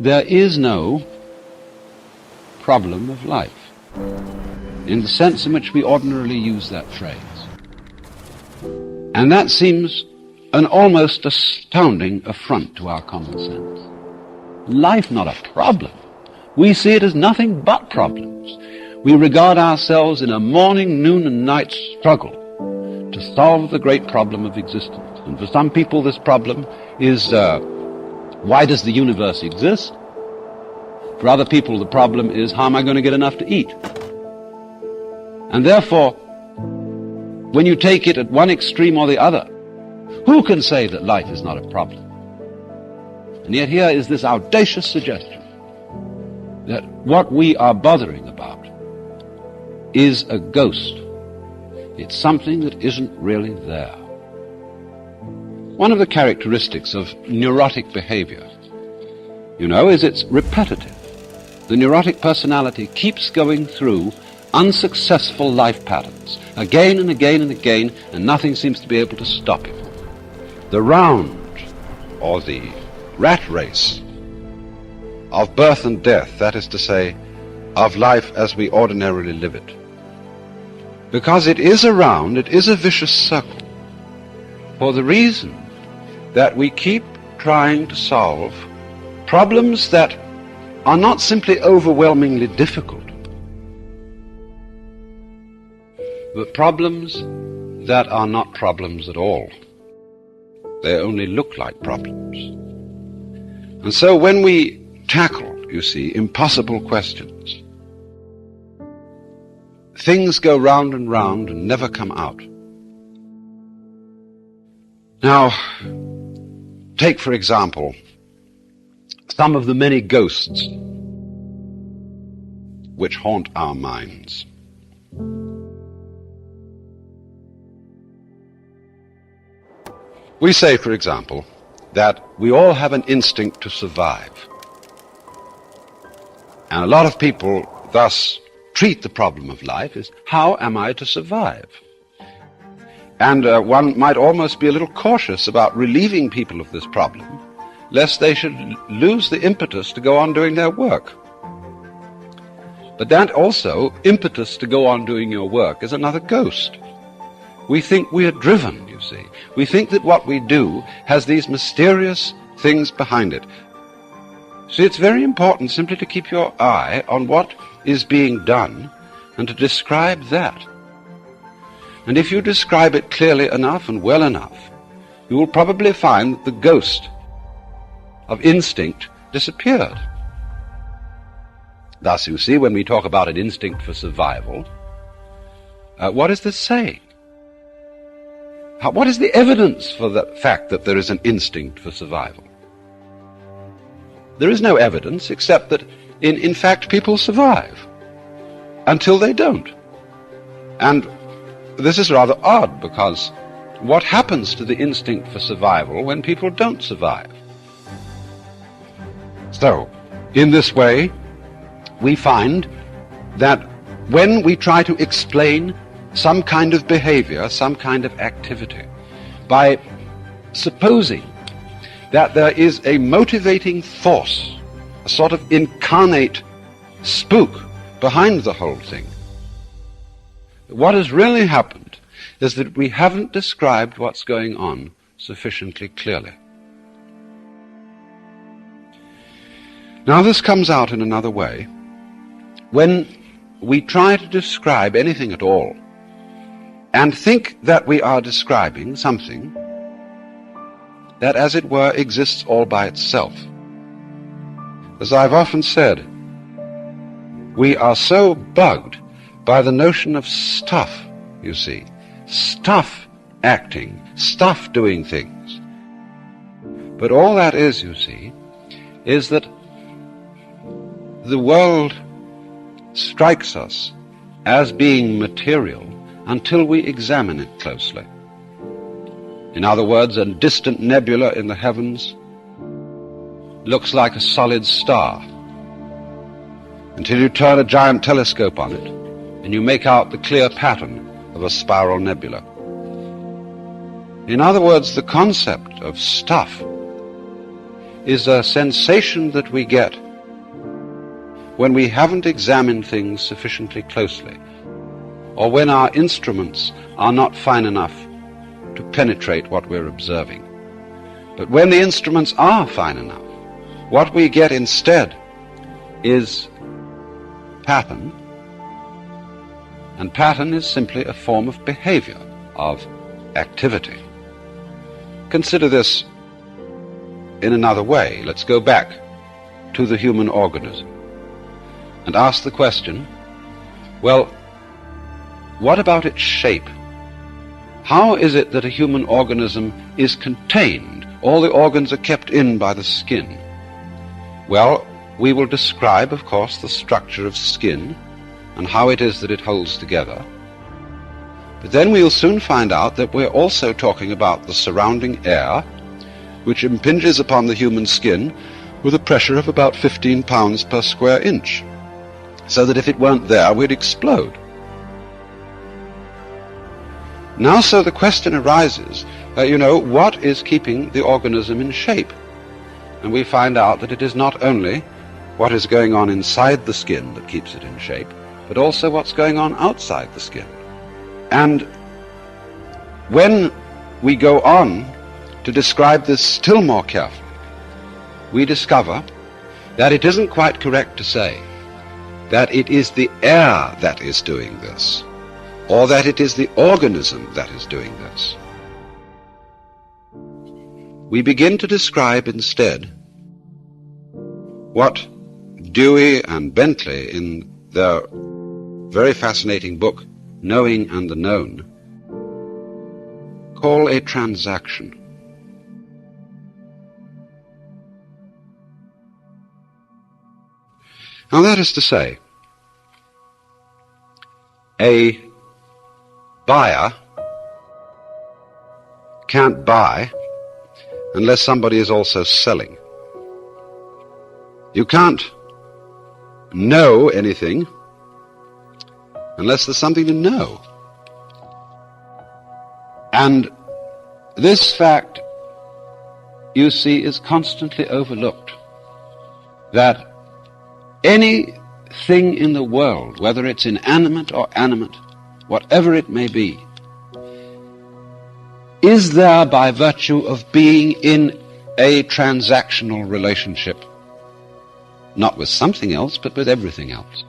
there is no problem of life, in the sense in which we ordinarily use that phrase. And that seems an almost astounding affront to our common sense. Life not a problem. We see it as nothing but problems. We regard ourselves in a morning, noon, and night struggle to solve the great problem of existence. And for some people this problem is, why does the universe exist? For other people the problem is, how am I going to get enough to eat? And therefore, when you take it at one extreme or the other, who can say that life is not a problem? And yet here is this audacious suggestion that what we are bothering about is a ghost. It's something that isn't really there. One of the characteristics of neurotic behavior, is it's repetitive. The neurotic personality keeps going through unsuccessful life patterns again and again and again, and nothing seems to be able to stop him. The round, or the rat race of birth and death, that is to say, of life as we ordinarily live it. Because it is a round, it is a vicious circle, for the reason that we keep trying to solve problems that are not simply overwhelmingly difficult, but problems that are not problems at all. They only look like problems. And so when we tackle, impossible questions, things go round and round and never come out. Now, take, for example, some of the many ghosts which haunt our minds. We say, for example, that we all have an instinct to survive. And a lot of people thus treat the problem of life as, how am I to survive? And one might almost be a little cautious about relieving people of this problem, lest they should lose the impetus to go on doing their work. But that also, impetus to go on doing your work, is another ghost. We think we are driven, We think that what we do has these mysterious things behind it. See, it's very important simply to keep your eye on what is being done and to describe that. And if you describe it clearly enough and well enough, you will probably find that the ghost of instinct disappeared. Thus, you see, when we talk about an instinct for survival, what is this saying? What is the evidence for the fact that there is an instinct for survival? There is no evidence except that, in fact, people survive until they don't. And this is rather odd, because what happens to the instinct for survival when people don't survive? So, in this way, we find that when we try to explain some kind of behavior, some kind of activity, by supposing that there is a motivating force, a sort of incarnate spook behind the whole thing, what has really happened is that we haven't described what's going on sufficiently clearly. Now, this comes out in another way. When we try to describe anything at all, and think that we are describing something that, as it were, exists all by itself. As I've often said, we are so bugged by the notion of stuff, stuff acting, stuff doing things. But all that is that the world strikes us as being material until we examine it closely. In other words, a distant nebula in the heavens looks like a solid star until you turn a giant telescope on it and you make out the clear pattern of a spiral nebula. In other words, the concept of stuff is a sensation that we get when we haven't examined things sufficiently closely, or when our instruments are not fine enough to penetrate what we're observing. But when the instruments are fine enough, what we get instead is pattern, and pattern is simply a form of behavior, of activity. Consider this in another way. Let's go back to the human organism and ask the question, well, what about its shape? How is it that a human organism is contained? All the organs are kept in by the skin. Well, we will describe, of course, the structure of skin and how it is that it holds together. But then we'll soon find out that we're also talking about the surrounding air, which impinges upon the human skin with a pressure of about 15 pounds per square inch, so that if it weren't there, we'd explode. Now, so the question arises, what is keeping the organism in shape? And we find out that it is not only what is going on inside the skin that keeps it in shape, but also what's going on outside the skin. And when we go on to describe this still more carefully, we discover that it isn't quite correct to say that it is the air that is doing this, or that it is the organism that is doing this. We begin to describe instead what Dewey and Bentley, in their very fascinating book, Knowing and the Known, call a transaction. Now, that is to say, a buyer can't buy unless somebody is also selling. You can't know anything unless there's something to know. And this fact, you see, is constantly overlooked, that anything in the world, whether it's inanimate or animate, whatever it may be, is there by virtue of being in a transactional relationship, not with something else, but with everything else.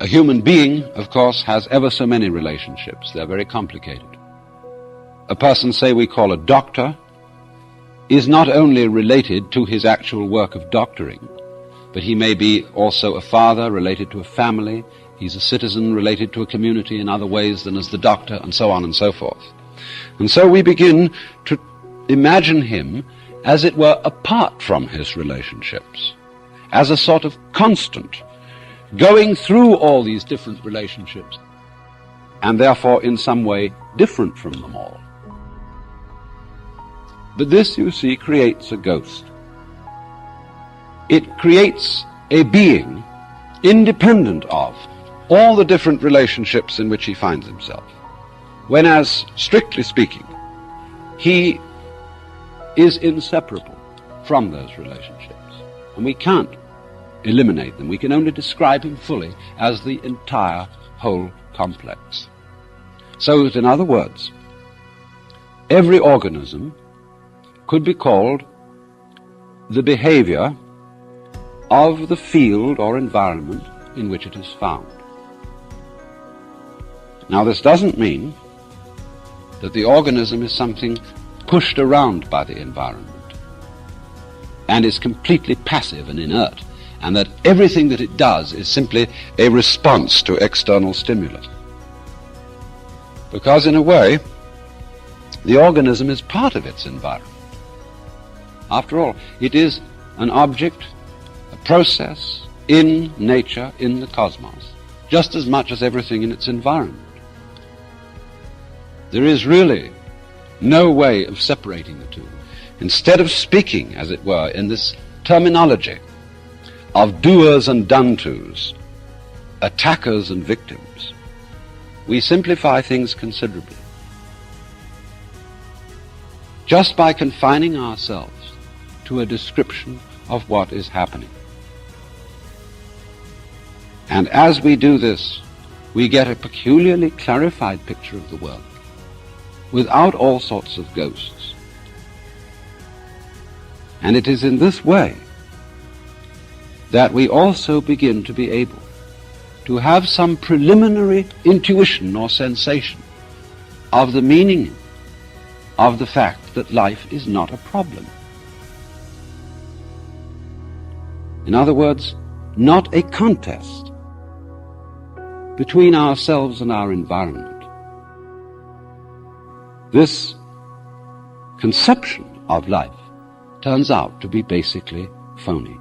A human being, of course, has ever so many relationships. They're very complicated. A person, say, we call a doctor, is not only related to his actual work of doctoring, but he may be also a father related to a family. He's a citizen related to a community in other ways than as the doctor, and so on and so forth. And so we begin to imagine him, as it were, apart from his relationships, as a sort of constant, going through all these different relationships, and therefore in some way different from them all. But this, you see, creates a ghost. It creates a being independent of all the different relationships in which he finds himself, when, as strictly speaking, he is inseparable from those relationships. And we can't eliminate them. We can only describe him fully as the entire whole complex. So that, in other words, every organism could be called the behavior of the field or environment in which it is found. Now, this doesn't mean that the organism is something pushed around by the environment and is completely passive and inert, and that everything that it does is simply a response to external stimulus. Because, in a way, the organism is part of its environment. After all, it is an object, a process in nature, in the cosmos, just as much as everything in its environment. There is really no way of separating the two. Instead of speaking, as it were, in this terminology of doers and done-tos, attackers and victims, we simplify things considerably. just by confining ourselves to a description of what is happening. And as we do this, we get a peculiarly clarified picture of the world, without all sorts of ghosts. And it is in this way that we also begin to be able to have some preliminary intuition or sensation of the meaning of the fact that life is not a problem. In other words, not a contest between ourselves and our environment. This conception of life turns out to be basically phony.